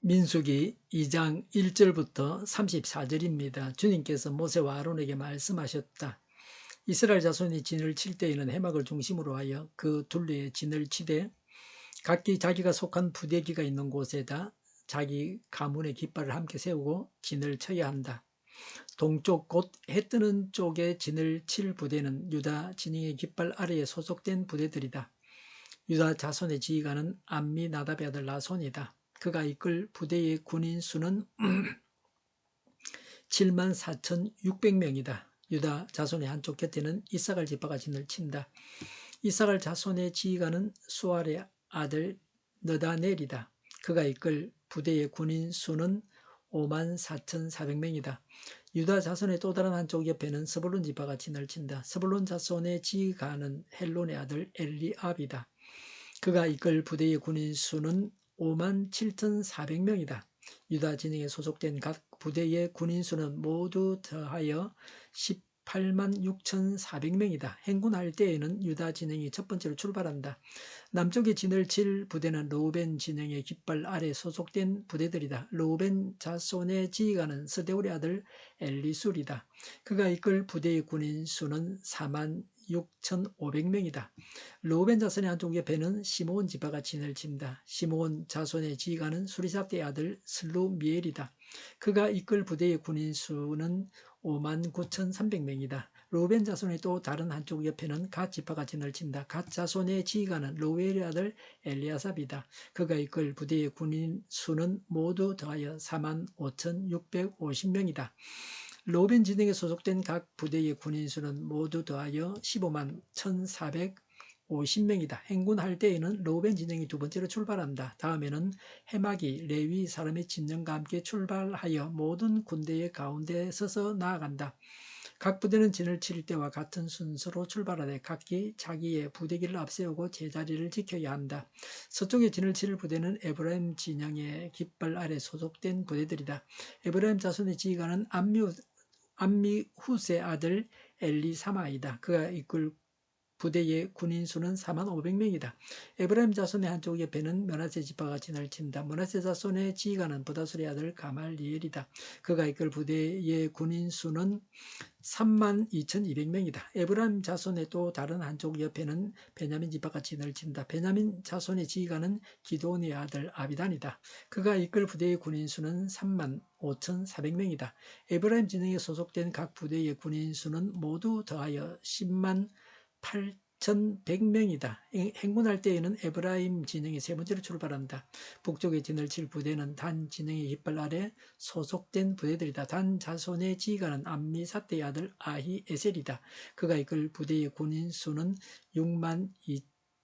민수기 2장 1절부터 34절입니다. 주님께서 모세와 아론에게 말씀하셨다. 이스라엘 자손이 진을 칠 때에는 해막을 중심으로 하여 그 둘레에 진을 치되 각기 자기가 속한 부대기가 있는 곳에다 자기 가문의 깃발을 함께 세우고 진을 쳐야 한다. 동쪽 곧 해 뜨는 쪽에 진을 칠 부대는 유다 진영의 깃발 아래에 소속된 부대들이다. 유다 자손의 지휘관은 암미나답의 아들 나손이다. 그가 이끌 부대의 군인 수는 74,600명이다. 유다 자손의 한쪽 곁에는 이사갈 지파가 진을 친다. 이사갈 자손의 지휘관은 수알의 아들 느다넬이다. 그가 이끌 부대의 군인 수는 54,400명이다. 유다 자손의 또 다른 한쪽 옆에는 스불론 지파가 진을 친다. 스불론 자손의 지휘관은 헬론의 아들 엘리압이다. 그가 이끌 부대의 군인 수는 57,400명이다. 유다 진영에 소속된 각 부대의 군인 수는 모두 더하여 186,400명이다. 행군할 때에는 유다 진영이 첫 번째로 출발한다. 남쪽에 진을 칠 부대는 르우벤 진영의 깃발 아래 소속된 부대들이다. 르우벤 자손의 지휘관은 스데울의 아들 엘리술이다. 그가 이끌 부대의 군인 수는 46,500명이다. 르우벤 자손의 한쪽 옆에는 시므온 지파가 진을 친다. 시므온 자손의 지휘관은 수리삽대의 아들 슬루미엘이다. 그가 이끌 부대의 군인 수는 59,300명이다. 르우벤 자손의 또 다른 한쪽 옆에는 갓 지파가 진을 친다. 갓 자손의 지휘관은 로엘의 아들 엘리아삽이다. 그가 이끌 부대의 군인 수는 모두 더하여 45,650명이다. 르우벤 진영에 소속된 각 부대의 군인 수는 모두 더하여 15만 1,450명이다. 행군할 때에는 르우벤 진영이 두 번째로 출발한다. 다음에는 해막이 레위 사람의 진영과 함께 출발하여 모든 군대의 가운데 서서 나아간다. 각 부대는 진을 칠 때와 같은 순서로 출발하되 각기 자기의 부대기를 앞세우고 제자리를 지켜야 한다. 서쪽에 진을 칠 부대는 에브라임 진영의 깃발 아래 소속된 부대들이다. 에브라임 자손의 지휘관은 암미후스의 아들 엘리사마이다. 그가 이끌 부대의 군인 수는 45,500명이다. 에브라임 자손의 한쪽 옆에는 므낫세 지파가 진을 친다. 므낫세 자손의 지휘관은 부다술의 아들 가말리엘이다. 그가 이끌 부대의 군인 수는 32,200명이다. 에브라임 자손의 또 다른 한쪽 옆에는 베냐민 지파가 진을 친다. 베냐민 자손의 지휘관은 기드온의 아들 아비단이다. 그가 이끌 부대의 군인 수는 35,400명이다. 에브라임 진영에 소속된 각 부대의 군인 수는 모두 더하여 10만 8,100명이다. 행군할 때에는 에브라임 진영이 세 번째로 출발한다. 북쪽에 진을 칠 부대는 단 진영의 깃발 아래 소속된 부대들이다. 단 자손의 지휘관은 암미사대의 아들 아히에셀이다. 그가 이끌 부대의 군인 수는 6만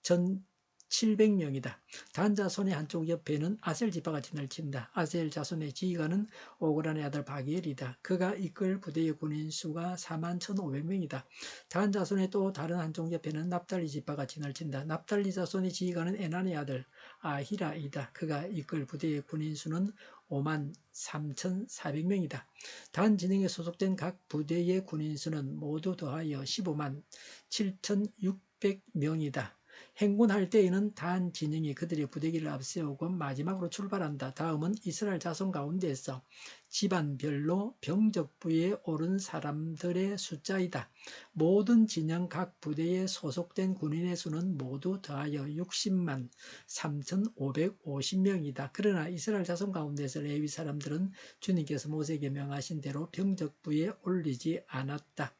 2,700명이다. 단 자손의 한쪽 옆에는 아셀 지파가 진을 친다. 아셀 자손의 지휘관은 오그란의 아들 바기엘이다. 그가 이끌 부대의 군인 수가 41,500명이다. 단 자손의 또 다른 한쪽 옆에는 납달리 지파가 진을 친다. 납달리 자손의 지휘관은 에난의 아들 아히라이다. 그가 이끌 부대의 군인 수는 53,400명이다. 단 진영에 소속된 각 부대의 군인 수는 모두 더하여 15만 7,600명이다. 행군할 때에는 단 진영이 그들의 부대기를 앞세우고 마지막으로 출발한다. 다음은 이스라엘 자손 가운데에서 집안별로 병적부에 오른 사람들의 숫자이다. 모든 진영 각 부대에 소속된 군인의 수는 모두 더하여 60만 3,550명이다. 그러나 이스라엘 자손 가운데서 레위 사람들은 주님께서 모세에게 명하신 대로 병적부에 올리지 않았다.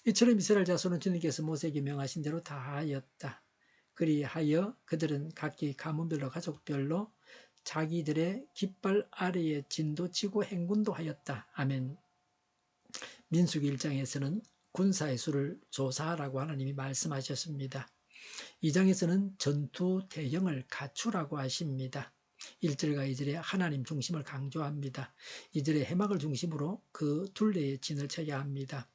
이처럼 이스라엘 자손은 주님께서 모세에게 명하신 대로 다 하였다. 그리하여 그들은 각기 가문별로 가족별로 자기들의 깃발 아래에 진도 치고 행군도 하였다. 아멘. 민수기 1장에서는 군사의 수를 조사하라고 하나님이 말씀하셨습니다. 2장에서는 전투 대형을 갖추라고 하십니다. 1절과 2절에 하나님 중심을 강조합니다. 2절에 해막을 중심으로 그 둘레에 진을 쳐야 합니다.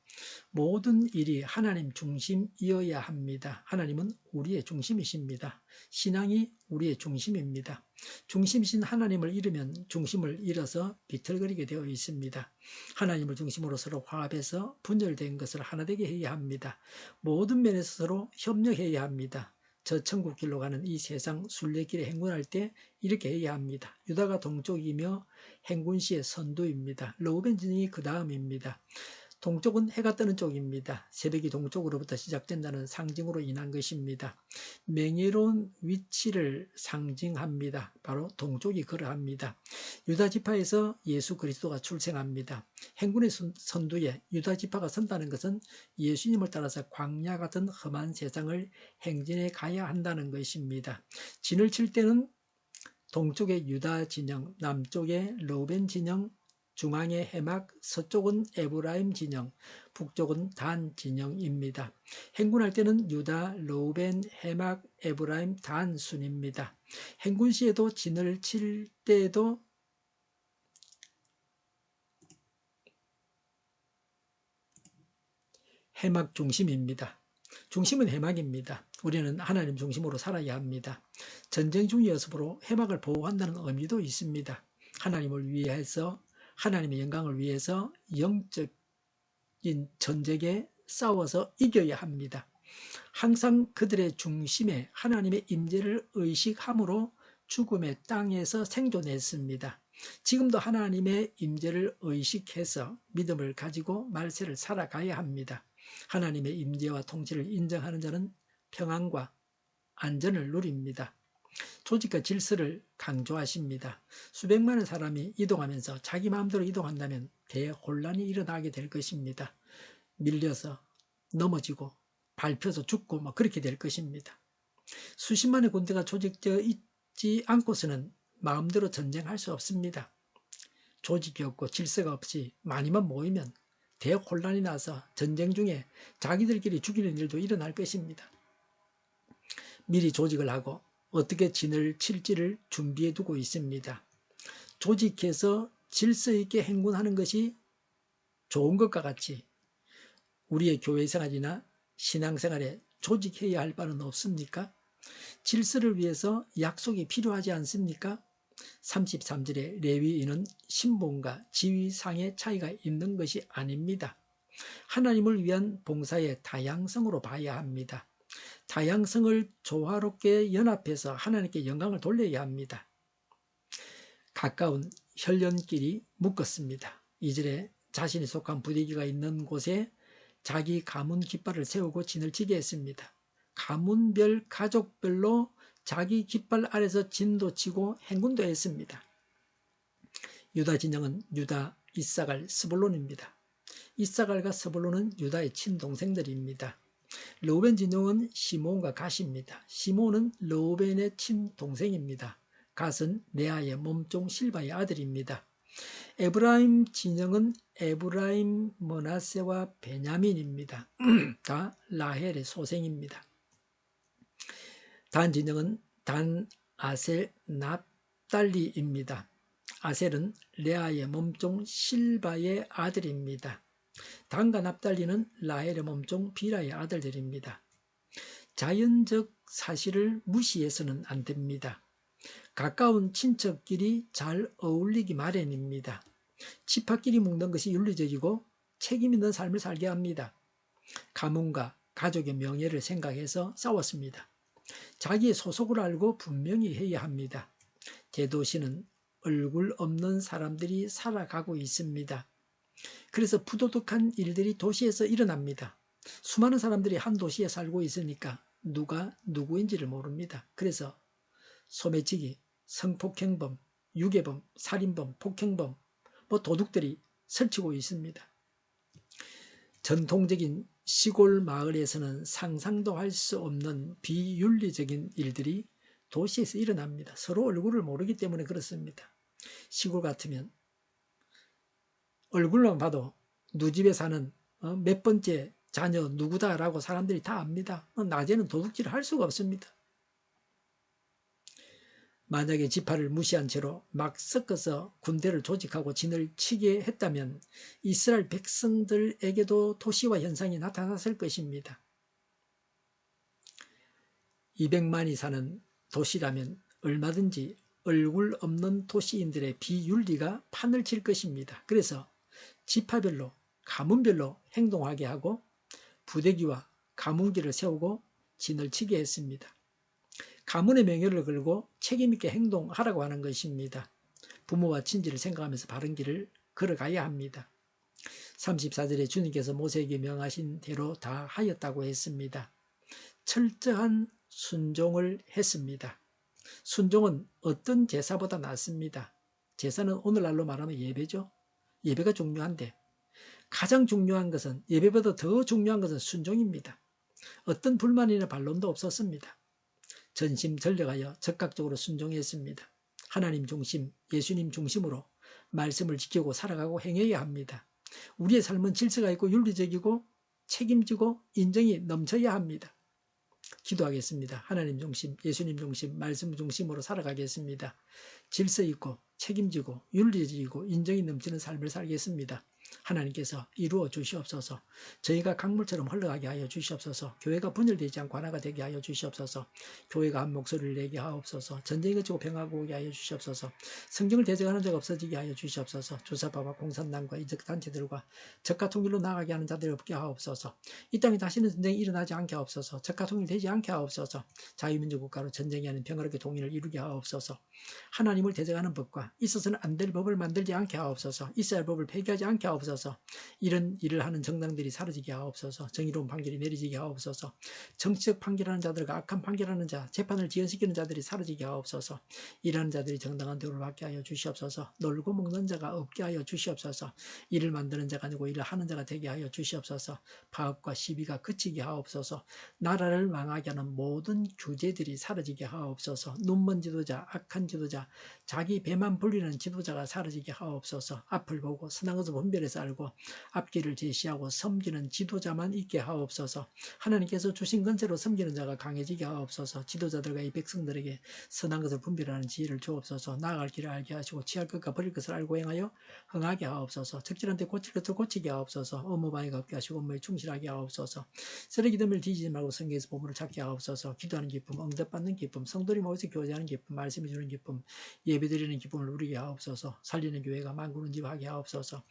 모든 일이 하나님 중심이어야 합니다. 하나님은 우리의 중심이십니다. 신앙이 우리의 중심입니다. 중심이신 하나님을 잃으면 중심을 잃어서 비틀거리게 되어 있습니다. 하나님을 중심으로 서로 화합해서 분열된 것을 하나 되게 해야 합니다. 모든 면에서 서로 협력해야 합니다. 저 천국길로 가는 이 세상 순례길에 행군할 때 이렇게 해야 합니다. 유다가 동쪽이며 행군시의 선두입니다. 르우벤 진영이 그 다음입니다. 동쪽은 해가 뜨는 쪽입니다. 새벽이 동쪽으로부터 시작된다는 상징으로 인한 것입니다. 명예로운 위치를 상징합니다. 바로 동쪽이 그러합니다. 유다 지파에서 예수 그리스도가 출생합니다. 행군의 선두에 유다 지파가 선다는 것은 예수님을 따라서 광야 같은 험한 세상을 행진해 가야 한다는 것입니다. 진을 칠 때는 동쪽에 유다 진영, 남쪽에 르우벤 진영, 중앙에 해막, 서쪽은 에브라임 진영, 북쪽은 단 진영입니다. 행군할 때는 유다, 르우벤, 해막, 에브라임, 단 순입니다. 행군 시에도 진을 칠 때에도 해막 중심입니다. 중심은 해막입니다. 우리는 하나님 중심으로 살아야 합니다. 전쟁 중이었으므로 해막을 보호한다는 의미도 있습니다. 하나님을 위해서, 하나님의 영광을 위해서 영적인 전쟁에 싸워서 이겨야 합니다. 항상 그들의 중심에 하나님의 임재를 의식함으로 죽음의 땅에서 생존했습니다. 지금도 하나님의 임재를 의식해서 믿음을 가지고 말세를 살아가야 합니다. 하나님의 임재와 통치를 인정하는 자는 평안과 안전을 누립니다. 조직과 질서를 강조하십니다. 수백만의 사람이 이동하면서 자기 마음대로 이동한다면 대혼란이 일어나게 될 것입니다. 밀려서 넘어지고 밟혀서 죽고 그렇게 될 것입니다. 수십만의 군대가 조직되어 있지 않고서는 마음대로 전쟁할 수 없습니다. 조직이 없고 질서가 없이 많이만 모이면 대혼란이 나서 전쟁 중에 자기들끼리 죽이는 일도 일어날 것입니다. 미리 조직을 하고 어떻게 진을 칠지를 준비해 두고 있습니다. 조직해서 질서 있게 행군하는 것이 좋은 것과 같이 우리의 교회 생활이나 신앙생활에 조직해야 할 바는 없습니까? 질서를 위해서 약속이 필요하지 않습니까? 33절에 레위인은 신분과 지위상의 차이가 있는 것이 아닙니다. 하나님을 위한 봉사의 다양성으로 봐야 합니다. 다양성을 조화롭게 연합해서 하나님께 영광을 돌려야 합니다. 가까운 혈연끼리 묶었습니다. 2절에 자신이 속한 부대기가 있는 곳에 자기 가문 깃발을 세우고 진을 치게 했습니다. 가문별 가족별로 자기 깃발 아래서 진도 치고 행군도 했습니다. 유다 진영은 유다, 이사갈, 스불론입니다. 이사갈과 스불론은 유다의 친동생들입니다. 르우벤 진영은 시몬과 갓입니다. 시몬은 르우벤의 친동생입니다. 갓은 레아의 몸종 실바의 아들입니다. 에브라임 진영은 에브라임, 므낫세와 베냐민입니다. 다 라헬의 소생입니다. 단 진영은 단, 아셀, 납달리입니다. 아셀은 레아의 몸종 실바의 아들입니다. 단과 납달리는 라헬의 몸종 비라의 아들들입니다. 자연적 사실을 무시해서는 안 됩니다. 가까운 친척끼리 잘 어울리기 마련입니다. 지파끼리 묵는 것이 윤리적이고 책임 있는 삶을 살게 합니다. 가문과 가족의 명예를 생각해서 싸웠습니다. 자기의 소속을 알고 분명히 해야 합니다. 대도시는 얼굴 없는 사람들이 살아가고 있습니다. 그래서 부도덕한 일들이 도시에서 일어납니다. 수많은 사람들이 한 도시에 살고 있으니까 누가 누구인지를 모릅니다. 그래서 소매치기, 성폭행범, 유괴범, 살인범, 폭행범, 도둑들이 설치고 있습니다. 전통적인 시골 마을에서는 상상도 할 수 없는 비윤리적인 일들이 도시에서 일어납니다. 서로 얼굴을 모르기 때문에 그렇습니다. 시골 같으면 얼굴만 봐도 누집에 사는 몇 번째 자녀 누구다라고 사람들이 다 압니다. 낮에는 도둑질을 할 수가 없습니다. 만약에 지파를 무시한 채로 막 섞어서 군대를 조직하고 진을 치게 했다면 이스라엘 백성들에게도 도시화 현상이 나타났을 것입니다. 200만이 사는 도시라면 얼마든지 얼굴 없는 도시인들의 비윤리가 판을 칠 것입니다. 그래서 지파별로, 가문별로 행동하게 하고 부대기와 가문기를 세우고 진을 치게 했습니다. 가문의 명예를 걸고 책임있게 행동하라고 하는 것입니다. 부모와 친지를 생각하면서 바른 길을 걸어가야 합니다. 34절에 주님께서 모세에게 명하신 대로 다 하였다고 했습니다. 철저한 순종을 했습니다. 순종은 어떤 제사보다 낫습니다. 제사는 오늘날로 말하면 예배죠. 예배가 중요한데 가장 중요한 것은, 예배보다 더 중요한 것은 순종입니다. 어떤 불만이나 반론도 없었습니다. 전심전력하여 적극적으로 순종했습니다. 하나님 중심, 예수님 중심으로 말씀을 지키고 살아가고 행해야 합니다. 우리의 삶은 질서가 있고 윤리적이고 책임지고 인정이 넘쳐야 합니다. 기도하겠습니다. 하나님 중심, 예수님 중심, 말씀 중심으로 살아가겠습니다. 질서 있고 책임지고 윤리적이고 인정이 넘치는 삶을 살겠습니다. 하나님께서 이루어 주시옵소서. 저희가 강물처럼 흘러가게 하여 주시옵소서. 교회가 분열되지 않고 하나가 되게 하여 주시옵소서. 교회가 한 목소리를 내게 하옵소서. 전쟁이 그치고 평화가 오게 하여 주시옵소서. 성경을 대적하는 자가 없어지게 하여 주시옵소서. 주사파와 공산당과 이적단체들과 적가 통일로 나아가게 하는 자들이 없게 하옵소서. 이 땅에 다시는 전쟁이 일어나지 않게 하옵소서. 적가 통일되지 않게 하옵소서. 자유민주 국가로 전쟁이 아닌 평화롭게 통일을 이루게 하옵소서. 하나님을 대적하는 법과 있어서는 안 될 법을 만들지 않게 하옵소서. 있어야 할 법을 폐기하지 않게 하옵소서. 이런 일을 하는 정당들이 사라지게 하옵소서. 정의로운 판결이 내려지게 하옵소서. 정치적 판결하는 자들과 악한 판결하는 자, 재판을 지연시키는 자들이 사라지게 하옵소서. 일하는 자들이 정당한 대우를 받게 하여 주시옵소서. 놀고 먹는 자가 없게 하여 주시옵소서. 일을 만드는 자가 아니고 일을 하는 자가 되게 하여 주시옵소서. 파업과 시비가 그치게 하옵소서. 나라를 망하게 하는 모든 규제들이 사라지게 하옵소서. 눈먼 지도자, 악한 지도자, 자기 배만 불리는 지도자가 사라지게 하옵소서. 앞을 보고 선한 것을 분별해서 알고 앞길을 제시하고 섬기는 지도자만 있게 하옵소서. 하나님께서 주신 권세로 섬기는 자가 강해지게 하옵소서. 지도자들과 이 백성들에게 선한 것을 분별하는 지혜를 주옵소서. 나아갈 길을 알게 하시고 취할 것과 버릴 것을 알고 행하여 흥하게 하옵소서. 적절한 데 고칠 것을 고치게 하옵소서. 업무방해가 없게 하시고 업무에 충실하게 하옵소서. 쓰레기 덤을 뒤지지 말고 성경에서 보물을 찾게 하옵소서. 기도하는 기쁨, 응답받는 기쁨, 성도들이 모여서 교제하는 기쁨, 말씀해 주는 기쁨, 예배드리는 기쁨을 누리게 하옵소서. 살리는 교회가 만군은집하게 하옵소서.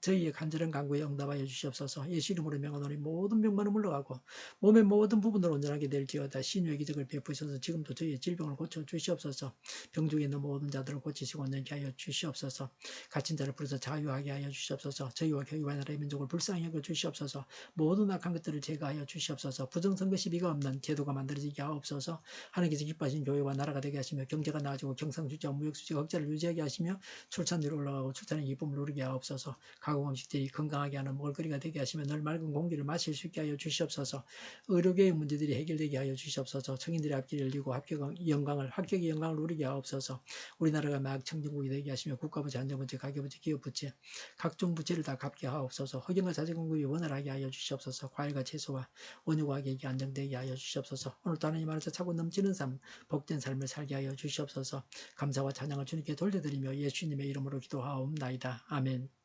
저희의 간절한 간구에 응답하여 주시옵소서. 예수 이름으로 명하노니 모든 병만은 물러가고 몸의 모든 부분으로 온전하게 될지어다. 신유의 기적을 베푸셔서 지금도 저희의 질병을 고쳐 주시옵소서. 병중에 있는 모든 자들을 고치시고 온전케 하여 주시옵소서. 갇힌 자를 부르서 자유하게 하여 주시옵소서. 저희와 교회와 나라의 민족을 불쌍히 여겨 주시옵소서. 모든 악한 것들을 제거하여 주시옵소서. 부정선거 시비가 없는 제도가 만들어지게 하옵소서. 하나님께서 기뻐하신 교회와 나라가 되게 하시며 경제가 나아지고 경상수지와 무역수지가 흑자를 유지하게 하시며 출산율이 올라가고 출산의 기쁨을 누리게 하옵소서. 가공 음식들이 건강하게 하는 먹을거리가 되게 하시며 늘 맑은 공기를 마실 수 있게 하여 주시옵소서. 의료계의 문제들이 해결되게 하여 주시옵소서. 청인들의 앞길을 열리고 합격의 영광을 누리게 하옵소서. 우리나라가 막 청정국이 되게 하시며 국가부채, 안전부채, 가계부채, 기업부채 각종 부채를 다 갚게 하옵소서. 허경과 자재 공급이 원활하게 하여 주시옵소서. 과일과 채소와 원유 가격이 안정되게 하여 주시옵소서. 오늘도 하나님 안에서 차고 넘치는 삶, 복된 삶을 살게 하여 주시옵소서. 감사와 찬양을 주님께 돌려드리며 예수님의 이름으로 기도하옵나이다. 아멘.